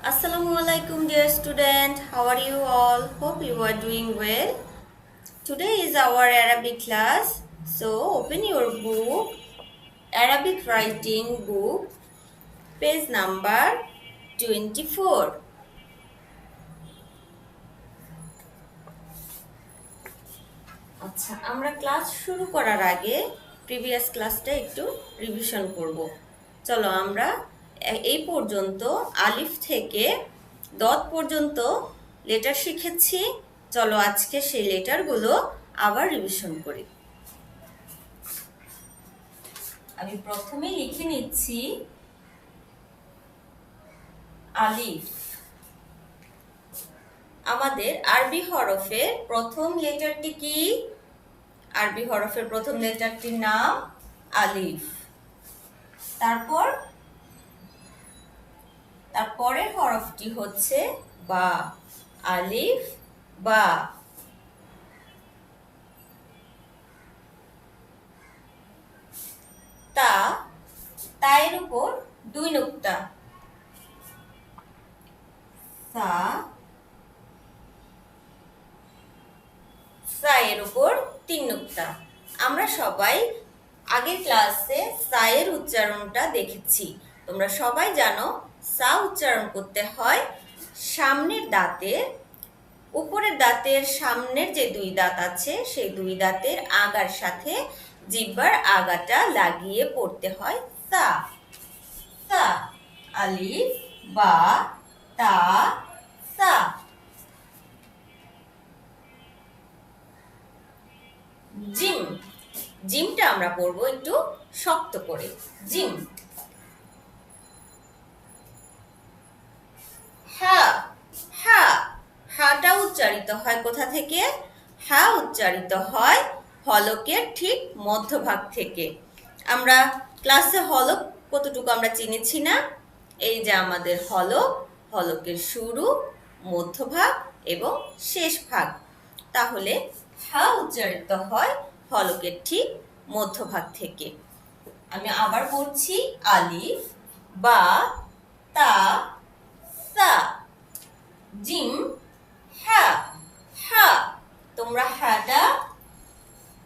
Assalamualaikum dear student, how are you all? Hope you are doing well. Today is our Arabic class. So open your book, Arabic writing book, page number 24. আচ্ছা, আমরা class শুরু করার আগে previous ক্লাসটা একটু revision করব। চলো আমরা এই পর্যন্ত আলিফ থেকে দত পর্যন্ত লেটার শিখেছি। চলো আজকে সেই লেটারগুলো আবার রিভিশন করি। আমি প্রথমে লিখে নিচ্ছি আলিফ। আমাদের আরবি হরফের প্রথম লেটারটি কি? আরবি হরফের প্রথম লেটারটির নাম আলিফ। তারপরের হরফটি হচ্ছে বা, আলিফ বা। তায়ের উপর 2 নুক্তা, সা, সায়ের উপর 3 নুক্তা। আমরা সবাই আগের ক্লাসে সায়ের উচ্চারণটা দেখেছি। তোমরা সবাই জানো সা উচ্চারণ করতে হয় সামনের দাঁতের, উপরের দাঁতের সামনের যে 2 দাঁত আছে সেই 2 দাঁতের আগার সাথে জিহ্বার আগাটা লাগিয়ে পড়তে হয় সা। সা, আলিফ বা তা সা। জিম, জিমটা আমরা পড়বো একটু শক্ত করে, জিম। হা, হা, হাটা উচ্চারিত হয় কোথা থেকে? হা উচ্চারিত হয় হলকের ঠিক মধ্যভাগ থেকে। আমরা ক্লাসে হলক কতটুকু আমরা চিনেছি না? এই যে আমাদের হলক, হলকের শুরু, মধ্যভাগ এবং শেষ ভাগ। তাহলে হা উচ্চারিত হয় হলকের ঠিক মধ্যভাগ থেকে। আমি আবার পড়ছি আলিফ বা তা সা, জিম, হা, হা। তোমরা হাটা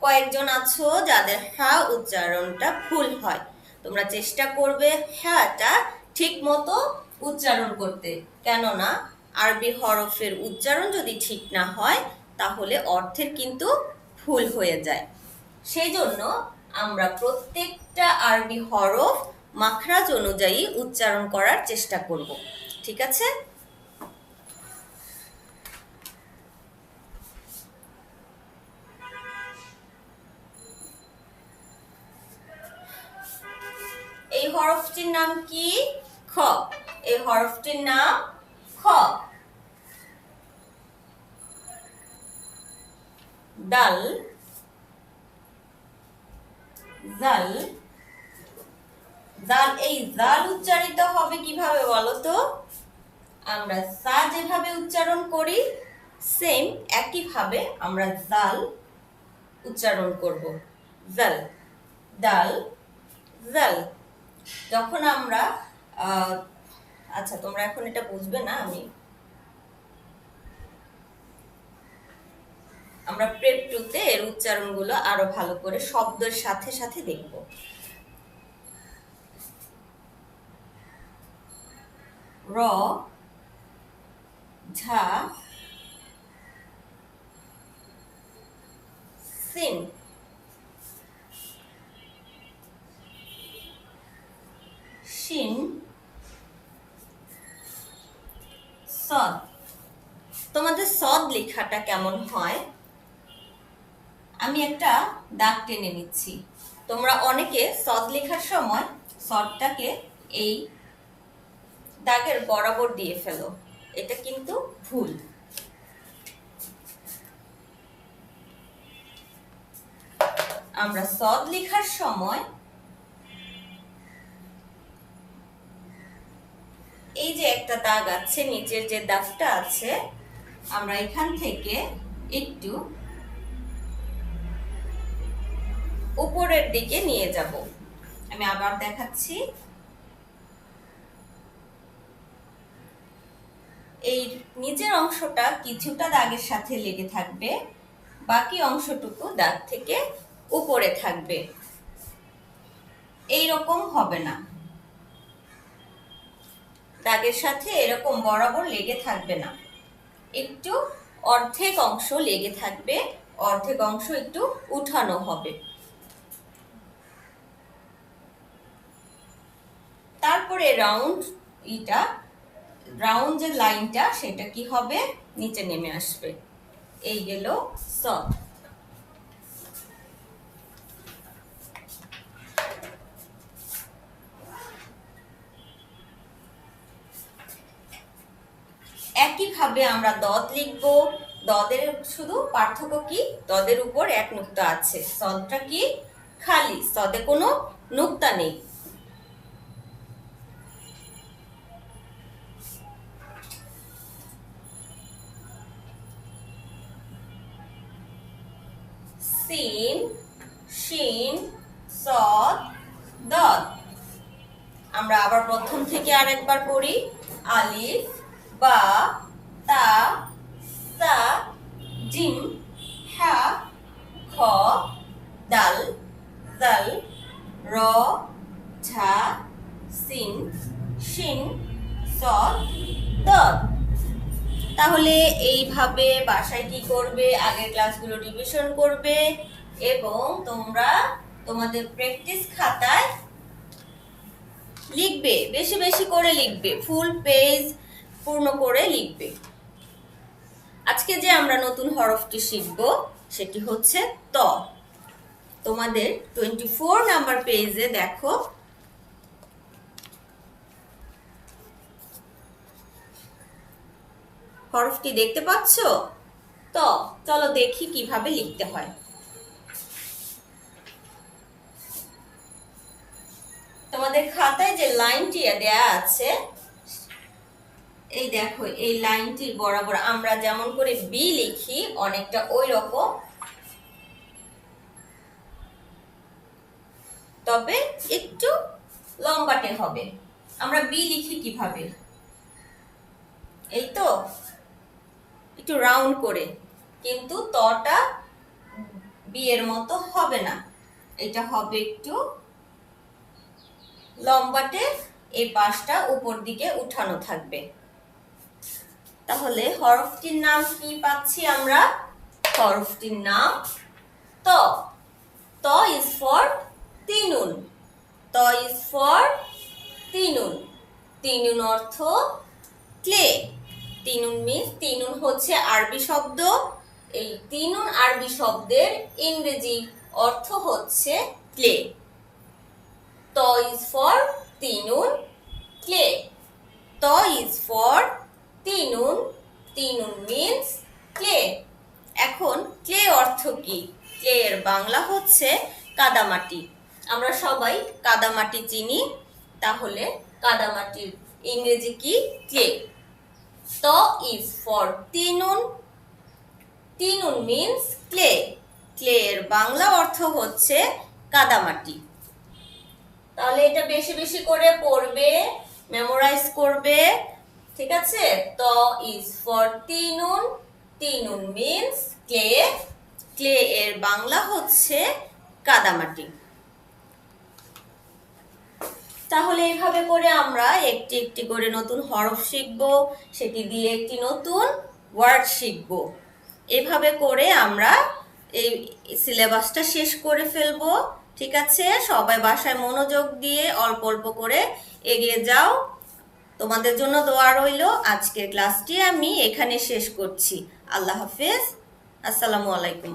কয়েকজন আছো যাদের হা উচ্চারণটা ভুল হয়। তোমরা চেষ্টা করবে হাটা ঠিক মতো উচ্চারণ করতে, কেননা আরবি হরফের উচ্চারণ যদি ঠিক না হয় তাহলে অর্থের কিন্তু ভুল হয়ে যায়। সেই জন্য আমরা প্রত্যেকটা আরবি হরফ মাখরাজ অনুযায়ী উচ্চারণ করার চেষ্টা করব। ঠিক আছে? এই হরফটির নাম কি? খ। এই হরফটির নাম খ। দাল, জাল, জাল। এই জাল উচ্চারিত হবে কিভাবে বলো তো? আমরা সা যেভাবে উচ্চারণ করি সেম একইভাবে আমরা জাল উচ্চারণ করব। জাল, দাল, জাল। যখন আমরা আচ্ছা তোমরা এখন এটা বুঝবে না, আমরা প্রেপ টুতে এর উচ্চারণগুলো আরো ভালো করে শব্দের সাথে সাথে দেখব। র, ঝা, সিন, শিন, সদ। তোমাদের সদ লেখাটা কেমন হয়? আমি একটা দাগ টেনে নিচ্ছি। তোমরা অনেকে সদ লেখার সময় সদটাকে এই দাগের বরাবর দিয়ে ফেলো, এটা কিন্তু ভুল। আমরা সদ লেখার সময় এই যে একটা দাগ আছে, নিচের যে দাগটা আছে, আমরা এখান থেকে একটু উপরের দিকে নিয়ে যাব। আমি আবার দেখাচ্ছি। এই নিচের অংশটা কিছুটা দাগের সাথে লেগে থাকবে, বাকি অংশটুকু দাগ থেকে উপরে থাকবে। এই রকম হবে না, দাগের সাথে এরকম বরাবর লেগে থাকবে না, একটু অর্ধেক অংশ লেগে থাকবে, অর্ধেক অংশ একটু উঠানো হবে। তারপরে রাউন্ড যে লাইনটা সেটা কি হবে, নিচে নেমে আসবে। এই গেল স। একইভাবে আমরা দদ লিখব। দদের শুধু পার্থক্য কি, দদের উপর এক নুক্তা আছে, সদটা কি খালি, সদে কোনো নুক্তা নেই। সিন, শিন, সদ, দদ। আমরা আবার প্রথম থেকে আরেকবার পড়ি। আলিফ, বা, তা, সা, জিম, হা, খ, দাল, জাল, র, ঝা, সিন, শিন, সদ, দদ। তাহলে এইভাবে বাসায় কি করবে, আগের ক্লাসগুলো রিভিশন করবে এবং তোমরা তোমাদের প্র্যাকটিস খাতায় লিখবে, বেশি বেশি করে লিখবে, ফুল পেজ পূর্ণ করে লিখবে। আজকে যে আমরা নতুন হরফটি শিখব সেটি হচ্ছে ত। তোমাদের 24 নাম্বার পেজে দেখো, হরফটি দেখতে পাচ্ছ? ত। চলো দেখি কিভাবে লিখতে হয়। তোমাদের খাতায় যে লাইনটি দেয়া আছে, এই দেখো, এই লাইনটির বরাবর আমরা যেমন করে বি লিখি অনেকটা ওই রকম, তবে একটু লম্বাটে হবে। আমরা বি লিখি কিভাবে, এই তো একটু রাউন্ড করে, কিন্তু তটা বি এর মতো হবে না, এটা হবে একটু লম্বাটে, এই পাশটা উপর দিকে উঠানো থাকবে। তাহলে হরফটির নাম কি পাচ্ছি আমরা? হরফটির নাম ত। ত ইজ ফর তিনুন। ত ইজ ফর তিনুন। তিনুন অর্থ ক্লে। তিনুন মিন্স, তিনুন হচ্ছে আরবি শব্দ। এই তিনুন আরবি শব্দের ইংরেজি অর্থ হচ্ছে ক্লে। ত ইজ ফর তিনুন, ক্লে। ত ইজ ফর তিনুন, তিনুন মিন্স ক্লে। এখন ক্লে অর্থ কি? ক্লে এর বাংলা হচ্ছে কাদামাটি। আমরা সবাই কাদামাটি চিনি, তাহলে কাদামাটির ইংরেজি কি? ক্লে। ত ইজ ফর তিনুন, তিনুন মিন্স ক্লে। ক্লে এর বাংলা অর্থ হচ্ছে কাদামাটি। তাহলে এটা বেশি বেশি করে পড়বে, মেমোরাইজ করবে, ঠিক আছে? ত ইজ ফর তিনুন, তিনুন মিন্স ক্লে। ক্লে এর বাংলা হচ্ছে কাদামাটি। তাহলে এইভাবে করে আমরা একটি একটি করে নতুন হরফ শিখব, সেটি দিয়ে একটি নতুন ওয়ার্ড শিখব। এভাবে করে আমরা এই সিলেবাসটা শেষ করে ফেলবো, ঠিক আছে? সবাই বাসায় মনোযোগ দিয়ে অল্প অল্প করে এগিয়ে যাও। তোমাদের জন্য দোয়া রইল। আজকের ক্লাসটি আমি এখানে শেষ করছি। আল্লাহ হাফেজ, আসসালামু আলাইকুম।